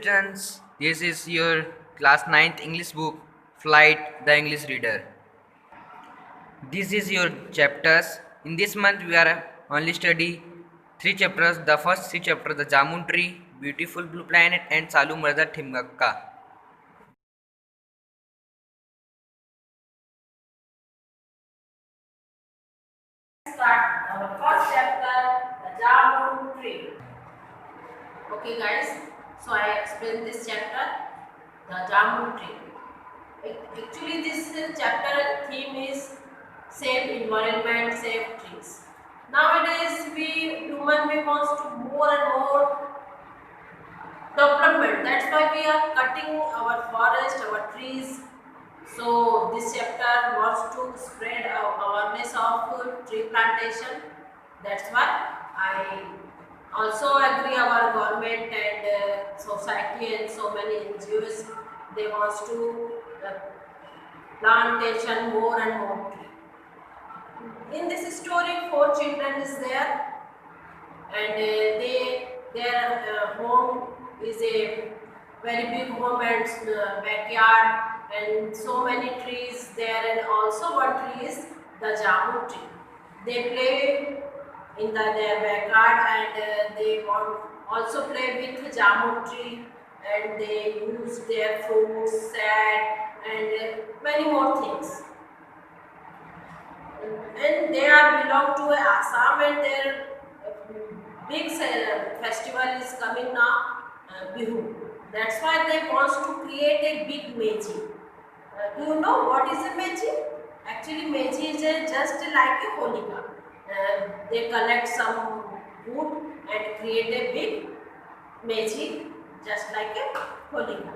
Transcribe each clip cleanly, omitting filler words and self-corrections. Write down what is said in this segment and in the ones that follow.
children, this is your class 9th English book, Flight the English Reader. This is your chapters. In this month, we are only study 3 chapters. The first 3 chapters, the Jamun Tree, Beautiful Blue Planet, and Salu Murda Thimgakka. Start our first chapter, the Jamun Tree. Okay, guys. So I explain this chapter, the Jamun Tree. Actually, this chapter theme is save environment, save trees. Nowadays, we human being wants to more and more development. That's why we are cutting our forest, our trees. So this chapter wants to spread awareness of tree plantation. That's why I also agree our government and society and so many NGOs, they wants to plantation more and more tree. In this story, 4 children is there, and their home is a very big home and backyard, and so many trees there, and also one tree is the jamun tree. They play in their backyard, and they also play with jamun tree, and they use their fruits, sand, and many more things. And they are belong to Assam, and their big festival is coming now, Bihu. That's why they want to create a big meji. Do you know what is a meji? Actually, meji is just like a holika. They collect some wood and create a big meji, just like a holika.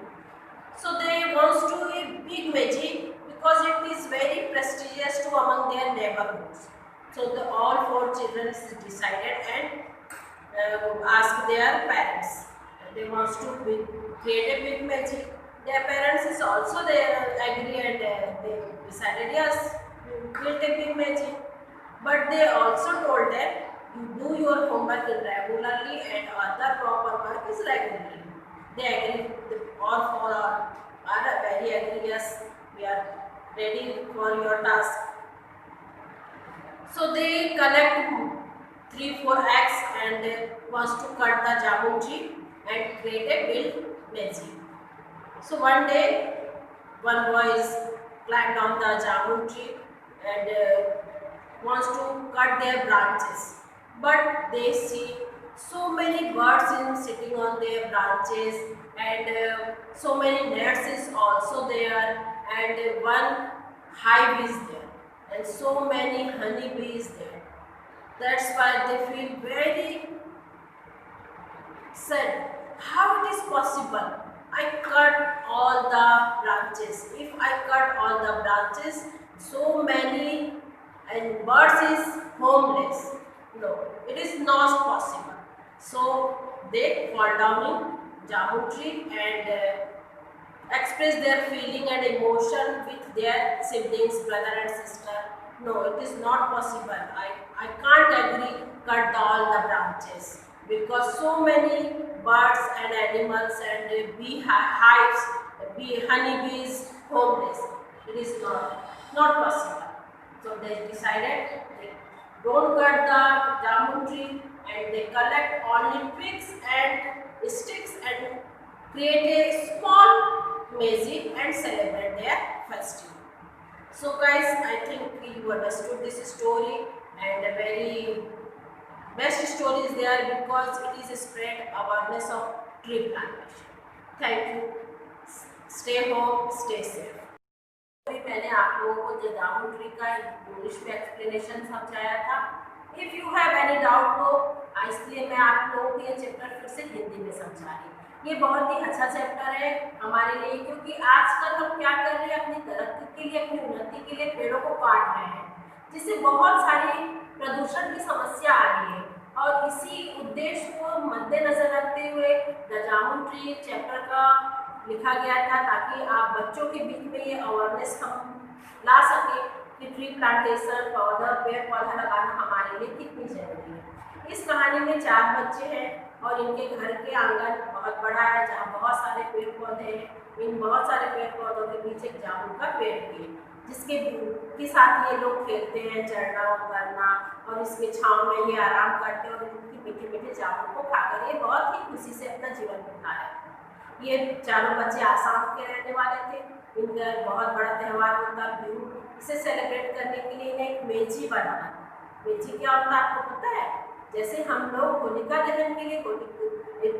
So they want to a big meji because it is very prestigious to among their neighborhoods. So all 4 children decided and ask their parents. They want to create a big magic. Their parents is also there agree, and they decided yes, you create a big magic. But they also told them you do your homework regularly and other proper work is regularly. They agree. All 4 are very agree. Yes, we are ready for your task. So they collect 3-4 eggs and wants to cut the jamun tree and create a build magic. So one day, one boy is climbed on the jamun tree and wants to cut their branches, but they see so many birds sitting on their branches, and so many nets is also there, and one hive is there, and so many honey bees there. That's why they feel very sad. How it is possible? I cut all the branches. If I cut all the branches, so many and birds is homeless. No, it is not possible. So they fall down in jamun tree and express their feeling and emotion with their siblings, brother and sister. No, it is not possible. I can't agree cut all the branches because so many birds and animals and bee hives, bee honeybees homeless. It is not possible. So they decided they don't cut the jamun tree and they collect only twigs and sticks and create a small magic and celebrate their festival. So guys, I think you understood this story, and a very best story is there because it is a spread awareness of tree plantation. Thank you. Stay home, stay safe. अभी मैंने आप लोगों को जो जामुन tree का English में explanation समझाया था. If you have any doubt तो इसलिए मैं आप लोगों को ये चैप्टर फिर से हिंदी में समझा रही. ये बहुत ही अच्छा चैप्टर है हमारे लिए, क्योंकि आजकल हम क्या कर रहे हैं, अपनी तरक्की के लिए, अपनी उन्नति के लिए पेड़ों को काट रहे हैं, जिससे बहुत सारी प्रदूषण की समस्या आ रही है. और इसी उद्देश्य को मद्देनजर रखते हुए द जामुन ट्री चैप्टर का लिखा गया था, ताकि आप बच्चों के बीच में ये अवेयरनेस हम ला सकें कि ट्री प्लांटेशन, पेड़ पौधा लगाना हमारे लिए कितनी जरूरी है. इस कहानी में 4 बच्चे हैं और इनके घर के आंगन बहुत बड़ा है, जहाँ बहुत पेड़ पौधे हैं, इन बहुत सारे पेड़ पौधों के बीच एक जामुन का पेड़ भी है, जिसके के साथ ये लोग खेलते हैं, चढ़ना उतरना, और इसके छांव में ये आराम करते हैं और इनकी मीठे मीठे जामुन को खाकर ये बहुत ही खुशी से अपना जीवन बिताया। ये चारों बच्चे आसाम के रहने वाले थे। इनका बहुत बड़ा त्यौहार होता है बिहू। इसे सेलिब्रेट करने के लिए इन्हें एक मेजी बनाना। मेजी क्या होता है आपको पता है? जैसे हम लोग होलिका दहन के लिए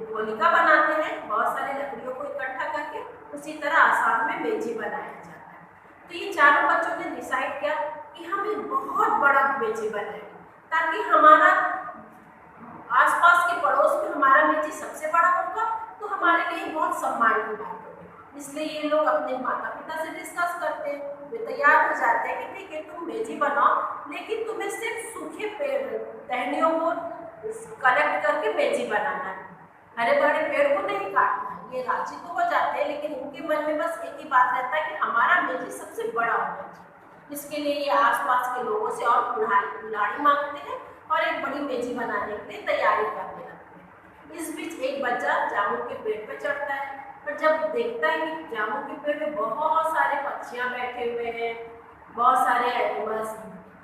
होलिका बनाते हैं बहुत सारी लकड़ियों को इकट्ठा करके, उसी तरह आसाम में मेजी बनाया जाता है। तो ये चारों बच्चों ने डिसाइड किया कि हम एक बहुत बड़ा मेजी बनाएंगे, ताकि हमारा आसपास के पड़ोस में हमारा मेजी सबसे बड़ा होगा, तो हमारे लिए बहुत सम्मान की बात होगी। इसलिए ये लोग अपने माता पिता से डिस्कस करते हैं, वे तैयार हो जाते हैं कि ठीक है तुम मेजी बनाओ, लेकिन तुम्हें सिर्फ सूखे पेड़ टहनियों को कलेक्ट करके मेजी बनाना है, हरे भरे पेड़ को नहीं काटना है। ये राजी तो हो जाते हैं, लेकिन इनके मन में बस एक ही बात रहता है कि हमारा मेजी सबसे बड़ा होना चाहिए। इसके लिए ये आसपास के लोगों से और कुल्हाड़ी मांगते हैं और एक बड़ी मेजी बनाने के लिए तैयारी करने लगते हैं। इस बीच एक बच्चा जामुन के पेड़ पर चढ़ता है, और जब देखता है कि जामुन के पेड़ पे बहुत सारे पक्षियाँ बैठे हुए हैं, बहुत सारे एनिमल्स,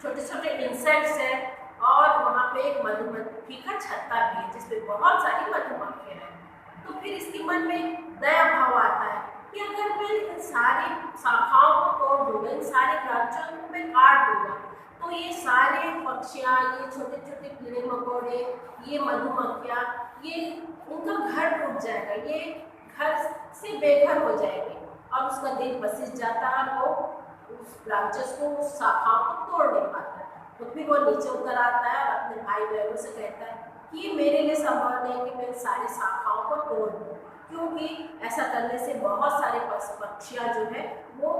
छोटे छोटे इंसेक्ट्स हैं, और वहाँ पे एक मधुमक्खी का छत्ता भी है जिसपे बहुत सारी मधुमक्खियाँ हैं। तो फिर इसके मन में दया भाव आता है कि अगर मैं इन सारी शाखाओं को तोड़ दूँगा, इन सारे गाछों को मैं काट दूँगा, तो ये सारे पक्षियाँ, ये छोटे छोटे कीड़े मकोड़े, ये मधुमक्खियाँ, ये उनका घर टूट जाएगा, ये घर से बेघर हो जाएंगे, और उसका दिल बसिस जाता है, वो उस ब्रांचेस को, उस शाखाओं को तोड़ नहीं पाता है। तो फिर वो नीचे उतर आता है और अपने भाई बहनों से कहता है कि ये मेरे लिए संभव नहीं कि मैं सारी शाखाओं को तोड़ दूँ, क्योंकि ऐसा करने से बहुत सारे पक्षियाँ जो है वो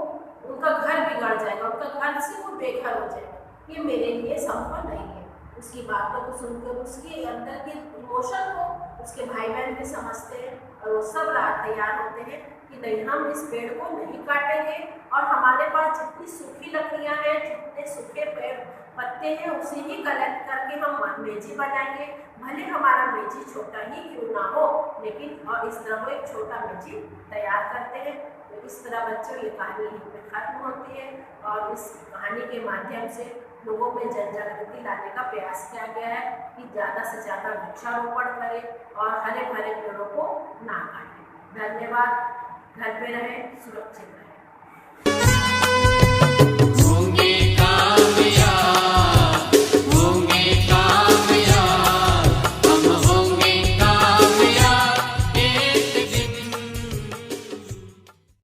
उनका घर बिगड़ जाएगा, उनका घर से वो बेघर हो जाएगा, ये मेरे लिए संभव नहीं है। उसकी बातों को सुनकर उसके अंदर के इमोशन को उसके भाई बहन भी समझते हैं, और वो सब तैयार होते हैं कि नहीं, हम इस पेड़ को नहीं काटेंगे, और हमारे पास जितनी सूखी लकड़ियाँ हैं, जितने सूखे पेड़ पत्ते हैं, उसे ही कलेक्ट करके हम मेजी बनाएंगे, भले हमारा मेजी छोटा ही क्यों ना हो, लेकिन और इस तरह वो एक छोटा मेजी तैयार करते हैं। तो इस तरह बच्चों ये कहानी यहीं पे खत्म होती है, और इस कहानी के माध्यम से लोगों में जन जागृति लाने का प्रयास किया गया है कि ज़्यादा से ज़्यादा वृक्षारोपण करें और हरे भरे पेड़ों को ना काटें। धन्यवाद। घर पे रहें, सुरक्षित रहें।